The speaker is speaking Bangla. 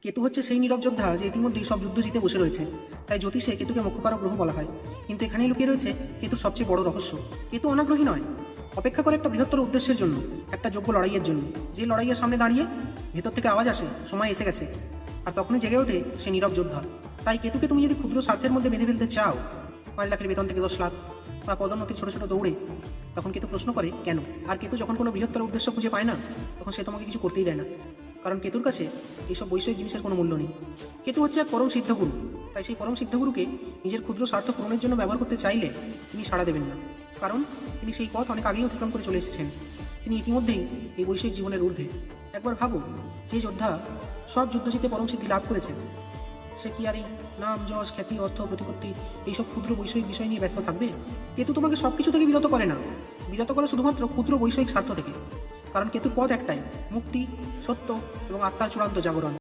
কেতু হচ্ছে সেই নীরব যোদ্ধা যে ইতিমধ্যেই সব যুদ্ধ জিতে বসে রয়েছে। তাই জ্যোতিষে কেতুকে মুখ্যকারক গ্রহ বলা হয়। কিন্তু এখানেই লুকিয়ে রয়েছে কেতুর সবচেয়ে বড় রহস্য। কেতু অনাগ্রহী নয়, অপেক্ষা করে একটা বৃহত্তর উদ্দেশ্যের জন্য, একটা যোগ্য লড়াইয়ের জন্য। যে লড়াইয়ের সামনে দাঁড়িয়ে ভেতর থেকে আওয়াজ আসে সময় এসে গেছে, আর তখনই জেগে ওঠে সে নীরব যোদ্ধা। তাই কেতুকে তুমি যদি ক্ষুদ্র স্বার্থের মধ্যে বেঁধে ফেলতে চাও, 5 লাখের বেতন থেকে 10 লাখ বা পদোন্নতির ছোট ছোট দৌড়ে, তখন কেতু প্রশ্ন করে কেন। আর কেতু যখন কোনো বৃহত্তর উদ্দেশ্য খুঁজে পায় না, তখন সে তোমাকে কিছু করতেই দেয় না। কারণ কেতুর কাছে এইসব বৈষয়িক জিনিসের কোনো মূল্য নেই। কেতু হচ্ছে এক পরম সিদ্ধগুরু। তাই সেই পরম সিদ্ধগুরুকে নিজের ক্ষুদ্র স্বার্থ পূরণের জন্য ব্যবহার করতে চাইলে তিনি সাড়া দেবেন না। কারণ তিনি সেই পথ অনেক আগেই অতিক্রম করে চলে এসেছেন। তিনি ইতিমধ্যেই এই বৈষয়িক জীবনের ঊর্ধ্বে। একবার ভাবো, যে যোদ্ধা সব যুদ্ধ জিতে পরম সিদ্ধি লাভ করেছেন, সে কি আর এই নাম, যশ, খ্যাতি, অর্থ, প্রতিপত্তি, এইসব ক্ষুদ্র বৈষয়িক বিষয় নিয়ে ব্যস্ত থাকবে? কেতু তোমাকে সবকিছু থেকে বিরত করে না, বিরত করে শুধুমাত্র ক্ষুদ্র বৈষয়িক স্বার্থ থেকে। কারণ কেতুর পথ একটাই, মুক্তি, সত্য এবং আত্মার চূড়ান্ত জাগরণ।